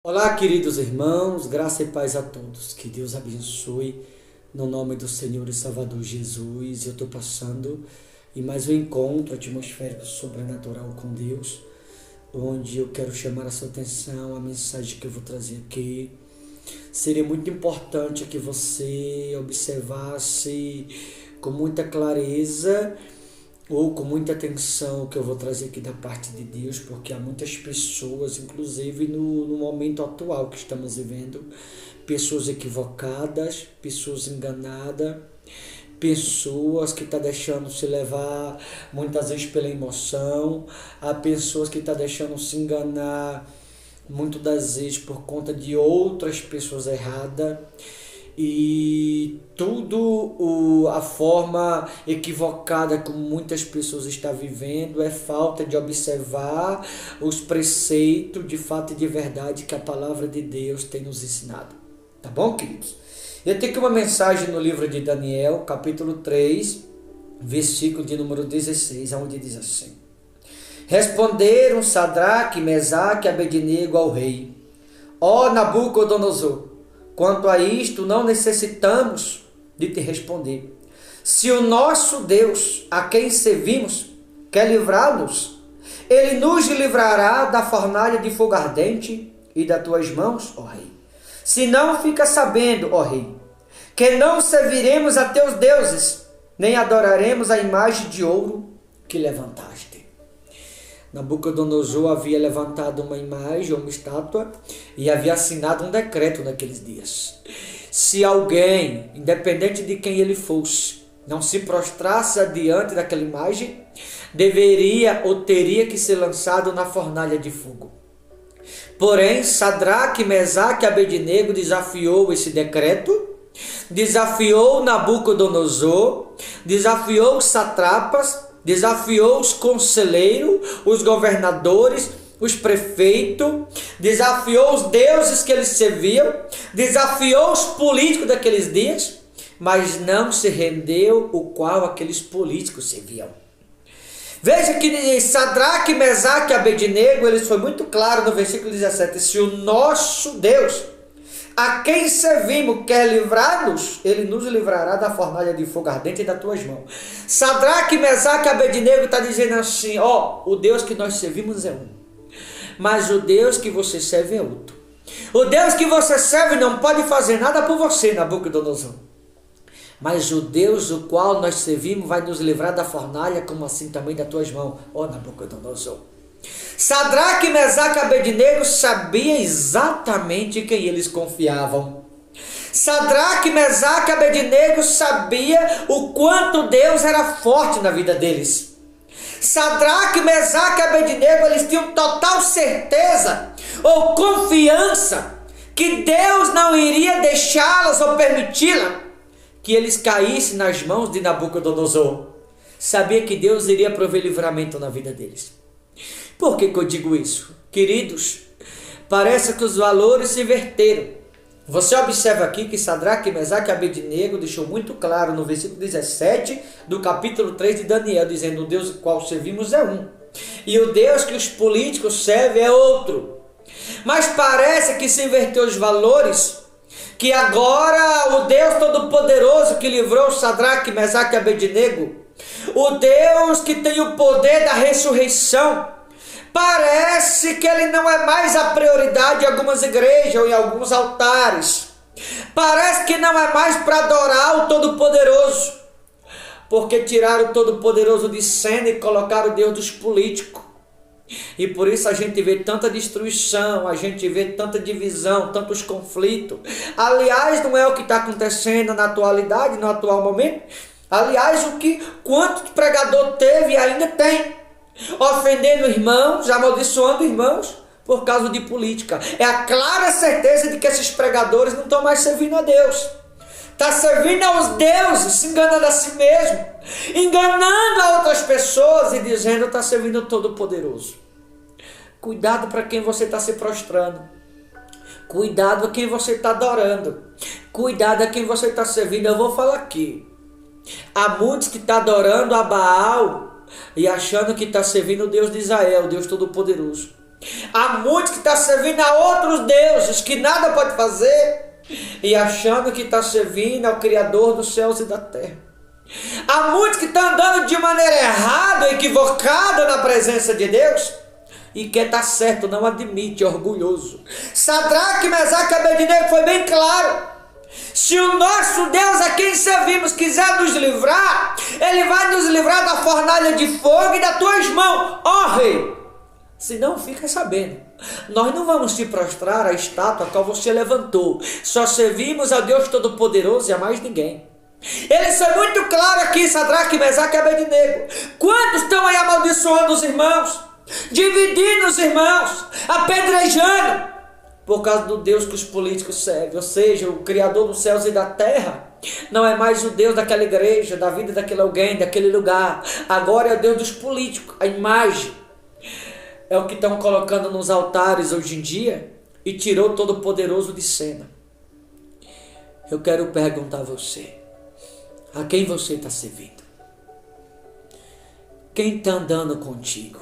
Olá, queridos irmãos, graça e paz a todos. Que Deus abençoe no nome do Senhor e Salvador Jesus. Eu estou passando em mais um encontro atmosférico sobrenatural com Deus, onde eu quero chamar a sua atenção, a mensagem que eu vou trazer aqui. Seria muito importante que você observasse com muita clareza ou com muita atenção o que eu vou trazer aqui da parte de Deus, porque há muitas pessoas, inclusive no momento atual que estamos vivendo, pessoas equivocadas, pessoas enganadas, pessoas que estão deixando se levar muitas vezes pela emoção, há pessoas que estão deixando se enganar muitas das vezes por conta de outras pessoas erradas. E a forma equivocada como muitas pessoas estão vivendo é falta de observar os preceitos de fato e de verdade que a palavra de Deus tem nos ensinado. Tá bom, queridos? Eu tenho aqui uma mensagem no livro de Daniel, capítulo 3, versículo de número 16, onde diz assim: Responderam Sadraque, Mesaque e Abednego ao rei: Ó Nabucodonosor, quanto a isto, não necessitamos de te responder. Se o nosso Deus, a quem servimos, quer livrá-nos, ele nos livrará da fornalha de fogo ardente e das tuas mãos, ó rei. Se não, fica sabendo, ó rei, que não serviremos a teus deuses, nem adoraremos a imagem de ouro que levantaste. Nabucodonosor havia levantado uma imagem, uma estátua, e havia assinado um decreto naqueles dias. Se alguém, independente de quem ele fosse, não se prostrasse diante daquela imagem, deveria ou teria que ser lançado na fornalha de fogo. Porém, Sadraque, Mesaque e Abednego desafiou esse decreto, desafiou Nabucodonosor, desafiou os satrapas, desafiou os conselheiros, os governadores, os prefeitos, desafiou os deuses que eles serviam, desafiou os políticos daqueles dias, mas não se rendeu o qual aqueles políticos serviam. Veja que Sadraque, Mesaque e Abednego, eles foi muito claro no versículo 17, se o nosso Deus, a quem servimos, quer livrar-nos, ele nos livrará da fornalha de fogo ardente e das tuas mãos. Sadraque, Mesaque e Abednego está dizendo assim, o Deus que nós servimos é um, mas o Deus que você serve é outro. O Deus que você serve não pode fazer nada por você, Nabucodonosor. Mas o Deus o qual nós servimos vai nos livrar da fornalha, como assim também das tuas mãos, Nabucodonosor. Sadraque, Mesaque e Abednego sabiam exatamente quem eles confiavam. Sadraque, Mesaque e Abednego sabiam o quanto Deus era forte na vida deles. Sadraque, Mesaque e Abednego, eles tinham total certeza ou confiança que Deus não iria deixá-las ou permiti-las que eles caíssem nas mãos de Nabucodonosor. Sabia que Deus iria prover livramento na vida deles. Por que eu digo isso? Queridos, parece que os valores se inverteram. Você observa aqui que Sadraque, Mesaque e Abednego deixou muito claro no versículo 17 do capítulo 3 de Daniel, dizendo: o Deus o qual servimos é um, e o Deus que os políticos servem é outro. Mas parece que se inverteu os valores, que agora o Deus Todo-Poderoso que livrou Sadraque, Mesaque e Abednego, o Deus que tem o poder da ressurreição, parece que ele não é mais a prioridade em algumas igrejas ou em alguns altares. Parece que não é mais para adorar o Todo-Poderoso, porque tiraram o Todo-Poderoso de cena e colocaram o Deus dos políticos. E por isso a gente vê tanta destruição, a gente vê tanta divisão, tantos conflitos. Aliás, não é o que está acontecendo na atualidade, no atual momento. Aliás, quanto pregador teve e ainda tem, ofendendo irmãos, amaldiçoando irmãos por causa de política. É a clara certeza de que esses pregadores não estão mais servindo a Deus. Está servindo aos deuses, se enganando a si mesmo, enganando a outras pessoas e dizendo que está servindo o Todo-Poderoso. Cuidado para quem você está se prostrando. Cuidado a quem você está adorando. Cuidado a quem você está servindo. Eu vou falar aqui. Há muitos que estão adorando a Baal e achando que está servindo o Deus de Israel, o Deus Todo-Poderoso. Há muitos que estão servindo a outros deuses que nada pode fazer e achando que está servindo ao Criador dos céus e da terra. Há muitos que estão andando de maneira errada, equivocada na presença de Deus e quer estar certo, não admite, é orgulhoso. Sadraque, Mesaque e Abednego foi bem claro. Se o nosso Deus a quem servimos quiser nos livrar, Ele vai nos livrar da fornalha de fogo e das tuas mãos, ó rei. Se não, fica sabendo, nós não vamos te prostrar à estátua a qual você levantou. Só servimos a Deus Todo-Poderoso e a mais ninguém. Ele foi muito claro aqui, Sadraque, Mesaque e Abednego. Quantos estão aí amaldiçoando os irmãos, dividindo os irmãos, apedrejando, por causa do Deus que os políticos servem? Ou seja, o Criador dos céus e da terra não é mais o Deus daquela igreja, da vida daquele alguém, daquele lugar. Agora é o Deus dos políticos, a imagem. É o que estão colocando nos altares hoje em dia e tirou Todo-Poderoso de cena. Eu quero perguntar a você, a quem você está servindo? Quem está andando contigo?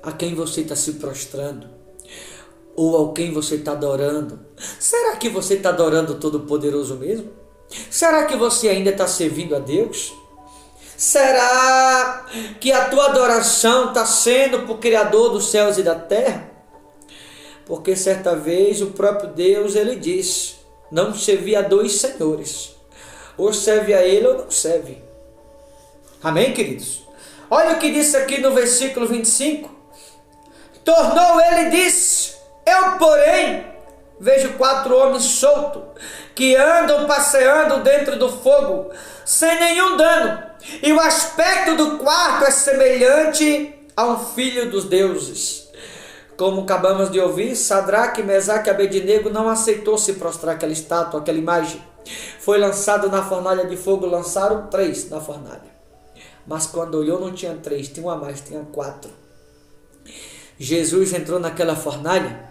A quem você está se prostrando? Ou ao quem você está adorando? Será que você está adorando o Todo-Poderoso mesmo? Será que você ainda está servindo a Deus? Será que a tua adoração está sendo para o Criador dos céus e da terra? Porque certa vez o próprio Deus, Ele disse, não serve a dois senhores. Ou serve a Ele ou não serve. Amém, queridos? Olha o que disse aqui no versículo 25. Tornou ele e disse, eu porém vejo 4 homens soltos, que andam passeando dentro do fogo, sem nenhum dano. E o aspecto do quarto é semelhante a um filho dos deuses. Como acabamos de ouvir, Sadraque, Mesaque e Abednego não aceitou se prostrar aquela estátua, aquela imagem. Foi lançado na fornalha de fogo, lançaram 3 na fornalha. Mas quando olhou não tinha 3, tinha uma a mais, tinha 4. Jesus entrou naquela fornalha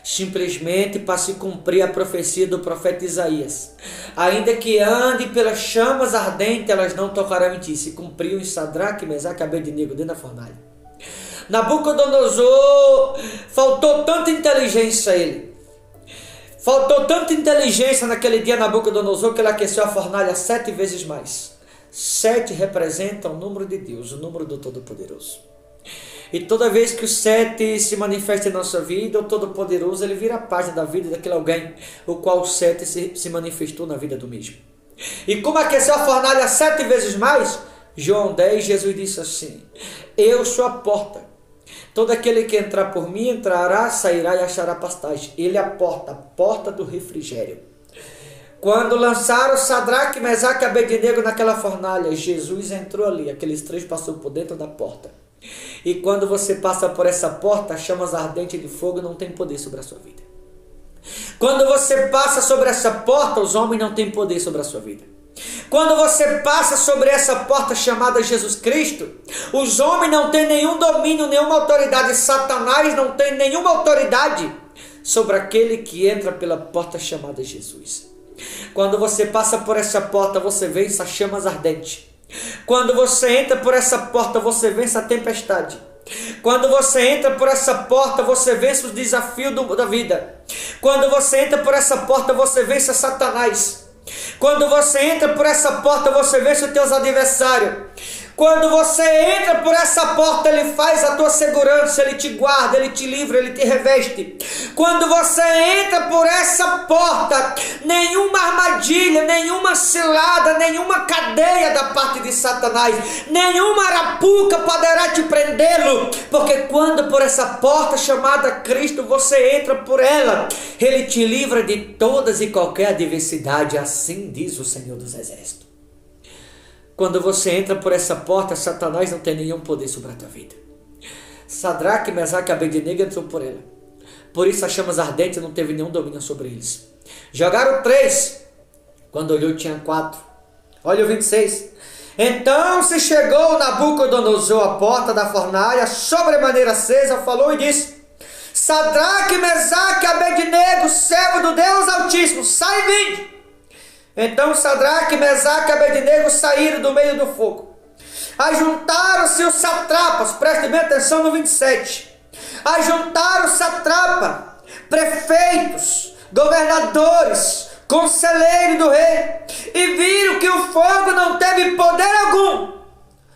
simplesmente para se cumprir a profecia do profeta Isaías. Ainda que ande pelas chamas ardentes, elas não tocarão em ti. Se cumpriu em Sadraque, Mesaque e Abednego dentro da fornalha. Nabucodonosor, faltou tanta inteligência a ele. Faltou tanta inteligência naquele dia Nabucodonosor que ele aqueceu a fornalha 7 vezes mais. 7 representa o número de Deus, o número do Todo-Poderoso. E toda vez que o 7 se manifesta em nossa vida, o Todo-Poderoso, ele vira a página da vida daquele alguém, o qual o 7 se manifestou na vida do mesmo. E como aqueceu a fornalha 7 vezes mais, João 10, Jesus disse assim, eu sou a porta. Todo aquele que entrar por mim, entrará, sairá e achará pastagem. Ele é a porta do refrigério. Quando lançaram Sadraque, Mesaque e Abednego naquela fornalha, Jesus entrou ali, aqueles 3 passou por dentro da porta. E quando você passa por essa porta, chamas ardentes de fogo não tem poder sobre a sua vida. Quando você passa sobre essa porta, os homens não têm poder sobre a sua vida. Quando você passa sobre essa porta chamada Jesus Cristo, os homens não têm nenhum domínio, nenhuma autoridade. Satanás não tem nenhuma autoridade sobre aquele que entra pela porta chamada Jesus. Quando você passa por essa porta, você vence as chamas ardentes. Quando você entra por essa porta, você vence a tempestade. Quando você entra por essa porta, você vence os desafios da vida. Quando você entra por essa porta, você vence a Satanás. Quando você entra por essa porta, você vence os teus adversários. Quando você entra por essa porta, Ele faz a tua segurança, Ele te guarda, Ele te livra, Ele te reveste. Quando você entra por essa porta, nenhuma armadilha, nenhuma cilada, nenhuma cadeia da parte de Satanás, nenhuma arapuca poderá te prendê-lo, porque quando por essa porta chamada Cristo você entra por ela, Ele te livra de todas e qualquer adversidade, assim diz o Senhor dos Exércitos. Quando você entra por essa porta, Satanás não tem nenhum poder sobre a tua vida. Sadraque, Mesaque e Abednego entrou por ela. Por isso as chamas ardentes não teve nenhum domínio sobre eles. Jogaram 3. Quando olhou tinha 4. Olha o 26. Então se chegou Nabucodonosor à porta da fornalha, sobremaneira acesa, falou e disse, Sadraque, Mesaque e Abednego, servo do Deus Altíssimo, sai e vinde. Então Sadraque, Mesaque e Abednego saíram do meio do fogo. Ajuntaram-se os satrapas, preste bem atenção no 27. Ajuntaram satrapa, prefeitos, governadores, conselheiro do rei, e viram que o fogo não teve poder algum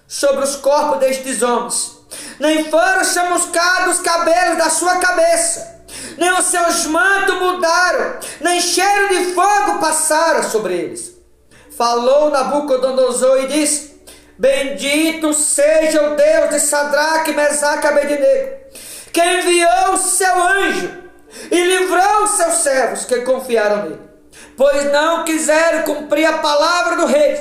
sobre os corpos destes homens, nem foram chamuscados os cabelos da sua cabeça, nem os seus mantos mudaram, nem cheiro de fogo passaram sobre eles. Falou Nabucodonosor e disse: bendito seja o Deus de Sadraque, Mesaque e Abednego, que enviou o seu anjo e livrou os seus servos que confiaram nele, pois não quiseram cumprir a palavra do rei,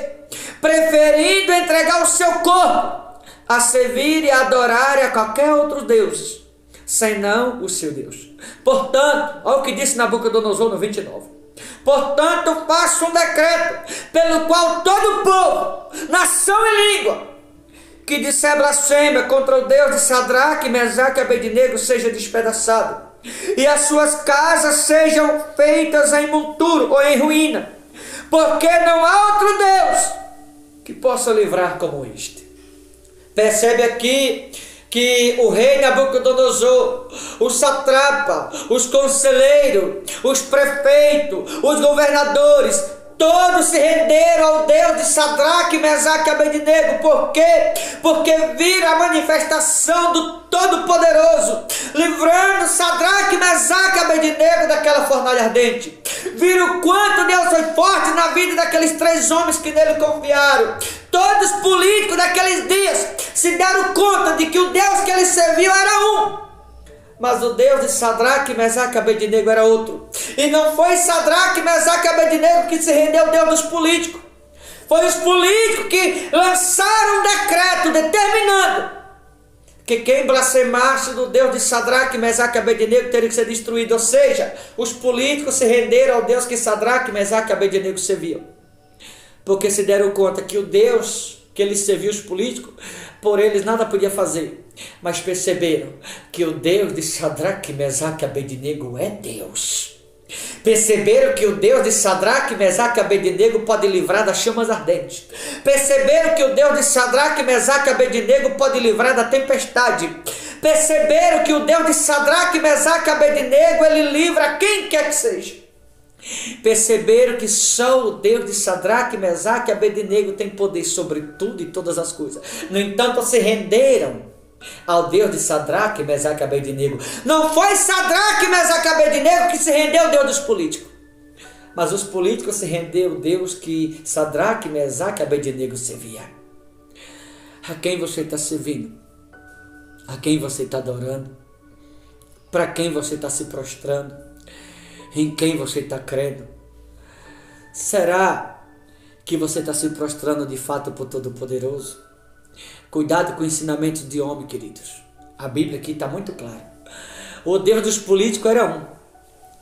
preferindo entregar o seu corpo a servir e adorar a qualquer outro deus, senão o seu Deus. Portanto, olha o que disse Nabucodonosor no 29. Portanto, faço um decreto pelo qual todo povo, nação e língua que disser blasfêmia contra o Deus de Sadraque, Mesaque e Abednego seja despedaçado, e as suas casas sejam feitas em monturo ou em ruína, porque não há outro Deus que possa livrar como este. Percebe aqui que o rei Nabucodonosor, os satrapa, os conselheiros, os prefeitos, os governadores, todos se renderam ao Deus de Sadraque, Mesaque e Abednego. Por quê? Porque viram a manifestação do Todo-Poderoso, livrando Sadraque, Mesaque e Abednego daquela fornalha ardente. Viram o quanto Deus foi forte na vida daqueles 3 homens que nele confiaram. Todos os políticos daqueles dias se deram conta de que o Deus que eles serviam era um, mas o Deus de Sadraque, Mesaque e Abednego era outro. E não foi Sadraque, Mesaque e Abednego que se rendeu ao Deus dos políticos. Foi os políticos que lançaram um decreto determinando que quem blasfemasse do Deus de Sadraque, Mesaque e Abednego teria que ser destruído. Ou seja, os políticos se renderam ao Deus que Sadraque, Mesaque e Abednego serviam, porque se deram conta que o Deus que eles serviam, os políticos, por eles nada podia fazer, mas perceberam que o Deus de Sadraque, Mesaque e Abednego é Deus. Perceberam que o Deus de Sadraque, Mesaque e Abednego pode livrar das chamas ardentes. Perceberam que o Deus de Sadraque, Mesaque e Abednego pode livrar da tempestade. Perceberam que o Deus de Sadraque, Mesaque e Abednego, ele livra quem quer que seja. Perceberam que só o Deus de Sadraque, Mesaque e Abednego tem poder sobre tudo e todas as coisas. No entanto, se renderam ao Deus de Sadraque, Mesaque e Abednego. Não foi Sadraque, Mesaque e Abednego que se rendeu ao Deus dos políticos, mas os políticos se renderam ao Deus que Sadraque, Mesaque e Abednego servia. A quem você está servindo? A quem você está adorando? Para quem você está se prostrando? Em quem você está crendo? Será que você está se prostrando de fato por Todo-Poderoso? Cuidado com o ensinamento de homem, queridos. A Bíblia aqui está muito clara. O Deus dos políticos era um.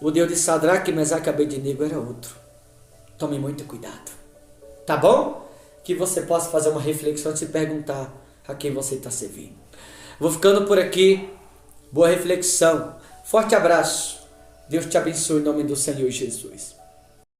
O Deus de Sadraque, Mesaque e Abednego era outro. Tome muito cuidado. Tá bom? Que você possa fazer uma reflexão e se perguntar a quem você está servindo. Vou ficando por aqui. Boa reflexão. Forte abraço. Deus te abençoe em nome do Senhor Jesus.